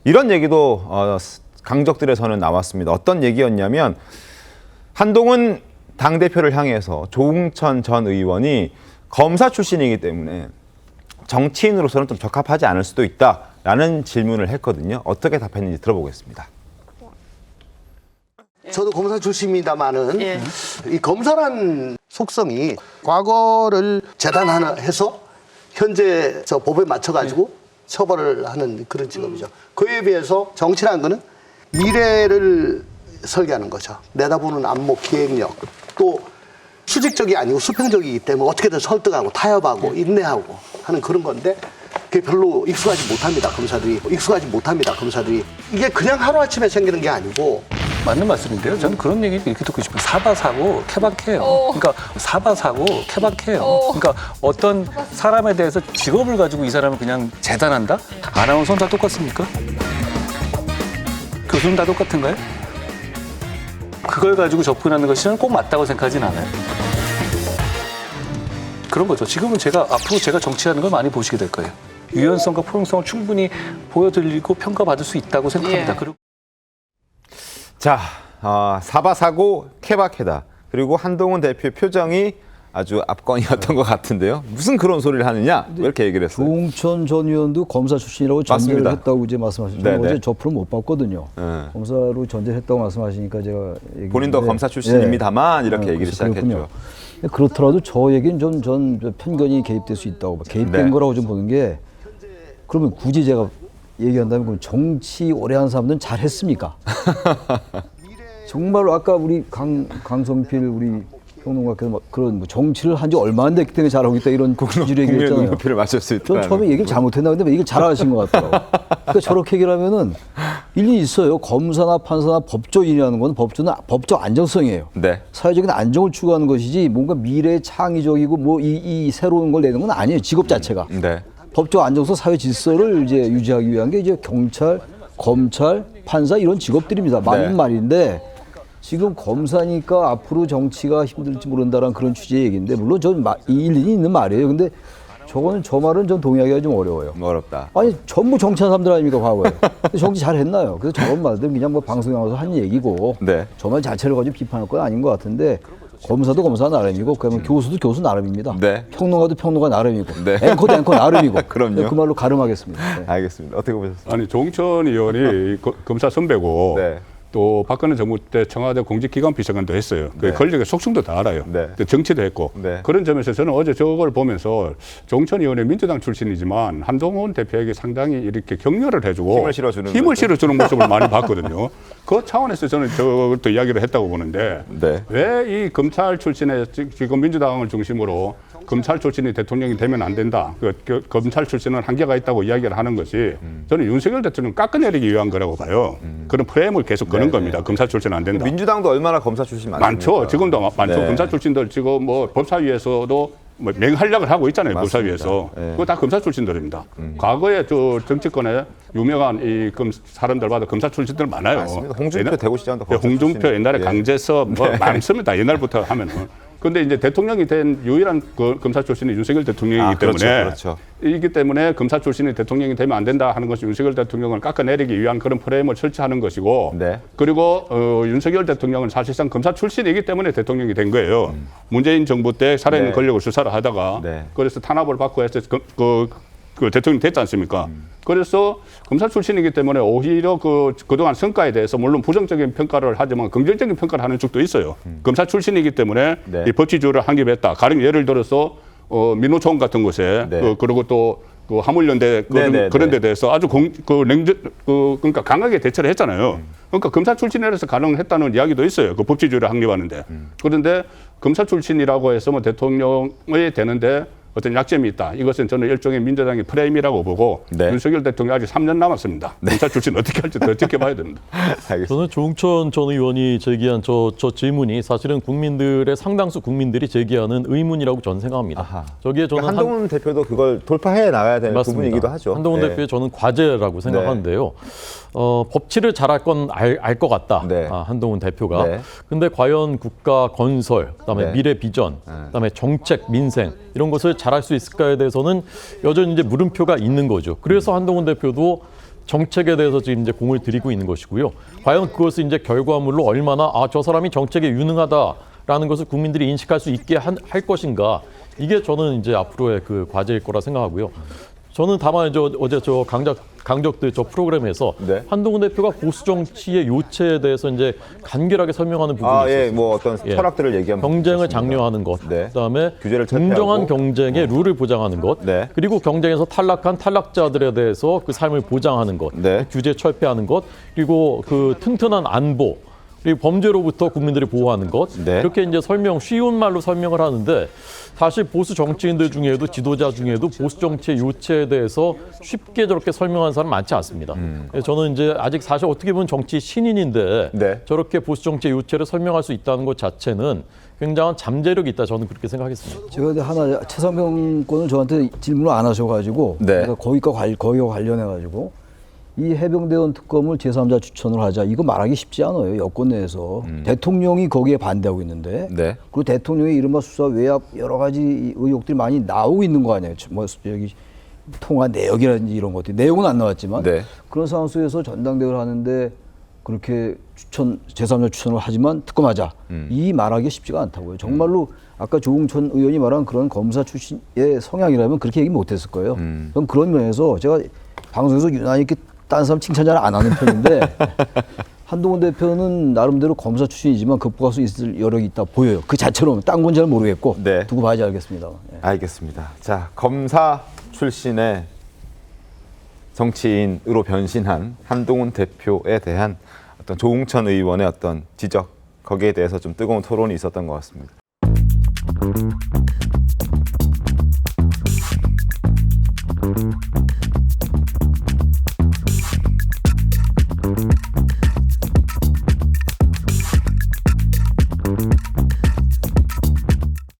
이런 얘기도 강적들에서는 나왔습니다. 어떤 얘기였냐면 한동훈 당대표를 향해서 조응천 전 의원이 검사 출신이기 때문에 정치인으로서는 좀 적합하지 않을 수도 있다라는 질문을 했거든요. 어떻게 답했는지 들어보겠습니다. 저도 검사 출신입니다만은 예. 이 검사란 속성이 과거를 재단해서 현재 저 법에 맞춰가지고 처벌을 하는 그런 직업이죠. 그에 비해서 정치라는 거는 미래를 설계하는 거죠. 내다보는 안목, 기획력, 또 수직적이 아니고 수평적이기 때문에 어떻게든 설득하고 타협하고 인내하고 하는 그런 건데 그게 별로 익숙하지 못합니다. 검사들이. 이게 그냥 하루아침에 생기는 게 아니고 맞는 말씀인데요. 저는 그런 얘기 이렇게 듣고 싶어요. 사바사고 케바케예요. 그러니까 사바사고 케바케예요. 그러니까 어떤 사람에 대해서 직업을 가지고 이 사람을 그냥 재단한다? 아나운서는 다 똑같습니까? 교수는 다 똑같은가요? 그걸 가지고 접근하는 것이 저는 꼭 맞다고 생각하진 않아요. 그런 거죠. 지금은 앞으로 제가 정치하는 걸 많이 보시게 될 거예요. 유연성과 포용성을 충분히 보여드리고 평가받을 수 있다고 생각합니다. 예. 그리고 자, 사바사고 케바케다. 그리고 한동훈 대표의 표정이 아주 압권이었던 것 같은데요. 무슨 그런 소리를 하느냐? 왜 이렇게 얘기를 했어요? 조응천 전 의원도 검사 출신이라고 전제를 맞습니다. 했다고 이제 말씀하셨죠. 네네. 어제 저 프로 못 봤거든요. 네. 검사로 전제를 했다고 말씀하시니까 제가 얘기했는데, 본인도 검사 출신입니다만 이렇게 얘기를 그래서 그렇군요. 시작했죠. 근데 그렇더라도 저 얘기는 전 편견이 개입될 수 있다고 봐. 개입된 네. 거라고 좀 보는 게 그러면 굳이 제가 얘기한다면 그럼 정치 오래 한 사람들은 잘했습니까? 정말로 아까 우리 강성필 우리 평론가께서 그런 정치를 한 지 얼마 안 됐기 때문에 잘하고 있다 이런 취지로 국민의 얘기했잖아요. 눈높이를 맞출 수 있다. 전 처음에 얘기를 잘못했나 근데 얘기를 잘하신 것 같더라고요. 그러니까 저렇게 얘기를 하면은 일리 있어요. 검사나 판사나 법조인이라는 건 법조는 법적 안정성이에요. 네. 사회적인 안정을 추구하는 것이지 뭔가 미래 창의적이고 뭐 이 새로운 걸 내는 건 아니에요. 직업 자체가. 네. 법적 안정성, 사회 질서를 이제 유지하기 위한 게 이제 경찰, 검찰, 판사 이런 직업들입니다. 맞는 네. 말인데 지금 검사니까 앞으로 정치가 힘들지 모른다라는 그런 취지의 얘기인데 물론 전 일리는 있는 말이에요. 근데 저거는 저 말은 전 동의하기가 좀 어려워요. 어렵다. 아니 전부 정치한 사람들 아닙니까 과거에. 근데 정치 잘했나요? 그래서 저런 말들은 그냥 뭐 방송에 나와서 한 얘기고 네. 저 말 자체를 가지고 비판할 건 아닌 것 같은데 검사도 검사 나름이고 그러면 교수도 교수 나름입니다. 네. 평론가도 평론가 나름이고 네. 앵커도 앵커 나름이고 그럼요. 그 말로 가름하겠습니다. 네. 알겠습니다. 어떻게 보셨어요? 아니 조응천 의원이 검사 선배고 네. 또 박근혜 정부 때 청와대 공직기관 비서관도 했어요. 그 네. 권력의 속성도 다 알아요. 네. 또 정치도 했고 네. 그런 점에서 저는 어제 저걸 보면서 조응천 의원이 민주당 출신이지만 한동훈 대표에게 상당히 이렇게 격려를 해주고 힘을 실어주는 모습을 많이 봤거든요. 그 차원에서 저는 저것도 이야기를 했다고 보는데 네. 왜 이 검찰 출신의 지금 민주당을 중심으로 검찰 출신이 대통령이 되면 안 된다. 검찰 출신은 한계가 있다고 이야기를 하는 것이 저는 윤석열 대통령 깎아내리기 위한 거라고 봐요. 그런 프레임을 계속 거는 겁니다. 검사 출신 안 된다. 민주당도 얼마나 검사 출신 많습니까? 많죠. 지금도 많죠. 네. 검사 출신들 지금 뭐 법사위에서도 뭐 맹활약을 하고 있잖아요. 맞습니다. 법사위에서. 네. 그거 다 검사 출신들입니다. 과거에 저 정치권에 유명한 이 사람들마다 검사 출신들 많아요. 맞습니다. 홍준표 대구시장도 예, 검사 홍준표 출신이에요. 옛날에 예. 강제서 뭐 많습니다. 옛날부터 하면은. 근데 이제 대통령이 된 유일한 검사 출신이 윤석열 대통령이기 때문에 그렇죠. 이기 때문에 검사 출신이 대통령이 되면 안 된다 하는 것이 윤석열 대통령을 깎아내리기 위한 그런 프레임을 설치하는 것이고 네. 그리고 윤석열 대통령은 사실상 검사 출신이기 때문에 대통령이 된 거예요. 문재인 정부 때 살아있는 네. 권력을 수사를 하다가 네. 그래서 탄압을 받고 해서 그 대통령이 됐지 않습니까? 그래서 검사 출신이기 때문에 오히려 그동안 성과에 대해서 물론 부정적인 평가를 하지만 긍정적인 평가를 하는 쪽도 있어요. 검사 출신이기 때문에 네. 이 법치주의를 확립했다. 가령 예를 들어서 민노총 같은 곳에 네. 그리고 또 그 화물연대 네. 그런 데 대해서 아주 그러니까 강하게 대처를 했잖아요. 그러니까 검사 출신이라서 가능했다는 이야기도 있어요. 그 법치주의를 확립하는데. 그런데 검사 출신이라고 해서 뭐 대통령이 되는데 어떤 약점이 있다. 이것은 저는 일종의 민주당의 프레임이라고 보고 네. 윤석열 대통령 아직 3년 남았습니다. 검사 출신 어떻게 할지 더 지켜봐야 됩니다. 알겠습니다. 저는 조응천 전 의원이 제기한 저 질문이 사실은 국민들의 상당수 국민들이 제기하는 의문이라고 저는 생각합니다. 아하. 저기에 저는 한동훈 대표도 그걸 돌파해 나가야 되는 맞습니다. 부분이기도 하죠. 한동훈 네. 대표의 저는 과제라고 생각하는데요. 법치를 잘할 건 알 것 같다. 네. 한동훈 대표가. 네. 근데 과연 국가 건설, 그다음에 네. 미래 비전, 그다음에 정책, 민생 이런 것을 잘할 수 있을까에 대해서는 여전히 이제 물음표가 있는 거죠. 그래서 한동훈 대표도 정책에 대해서 지금 이제 공을 들이고 있는 것이고요. 과연 그것을 이제 결과물로 얼마나 저 사람이 정책에 유능하다라는 것을 국민들이 인식할 수 있게 할 것인가. 이게 저는 이제 앞으로의 그 과제일 거라 생각하고요. 저는 다만 어제 강적들 프로그램에서 네. 한동훈 대표가 보수 정치의 요체에 대해서 이제 간결하게 설명하는 부분이 있었어요. 예, 뭐 어떤 철학들을 얘기하면 경쟁을 좋겠습니다. 장려하는 것, 네. 그다음에 규제를 철폐하고. 공정한 경쟁의 룰을 보장하는 것, 네. 그리고 경쟁에서 탈락한 탈락자들에 대해서 그 삶을 보장하는 것, 네. 규제 철폐하는 것, 그리고 그 튼튼한 안보, 그리고 범죄로부터 국민들을 보호하는 것, 네. 이렇게 이제 쉬운 말로 설명을 하는데 사실 보수 정치인들 중에도 지도자 중에도 보수 정치의 요체에 대해서 쉽게 저렇게 설명하는 사람 많지 않습니다. 그래서 저는 이제 아직 사실 어떻게 보면 정치 신인인데 네. 저렇게 보수 정치의 요체를 설명할 수 있다는 것 자체는 굉장한 잠재력이 있다. 저는 그렇게 생각했습니다. 제가 근데 하나 최상병 건을 저한테 질문을 안 하셔가지고 네. 그러니까 거기와 관련해가지고 이 해병대원 특검을 제3자 추천을 하자 이거 말하기 쉽지 않아요. 여권 내에서 대통령이 거기에 반대하고 있는데 네. 그리고 대통령의 이른바 수사 외압 여러 가지 의혹들이 많이 나오고 있는 거 아니에요. 뭐 여기 통화 내역이라든지 이런 것들 내용은 안 나왔지만 네. 그런 상황 속에서 전당대회를 하는데 그렇게 제3자 추천을 하지만 특검하자 이 말하기 쉽지가 않다고요. 정말로 아까 조응천 의원이 말한 그런 검사 출신의 성향이라면 그렇게 얘기 못했을 거예요. 그럼 그런 면에서 제가 방송에서 유난히 이렇게 다른 사람 칭찬 잘 안 하는 편인데 한동훈 대표는 나름대로 검사 출신이지만 극복할 수 있을 여력이 있다 보여요. 그 자체로는 딴 건 잘 모르겠고 네. 두고 봐야지 알겠습니다. 예. 알겠습니다. 자, 검사 출신의 정치인으로 변신한 한동훈 대표에 대한 어떤 조응천 의원의 어떤 지적 거기에 대해서 좀 뜨거운 토론이 있었던 것 같습니다.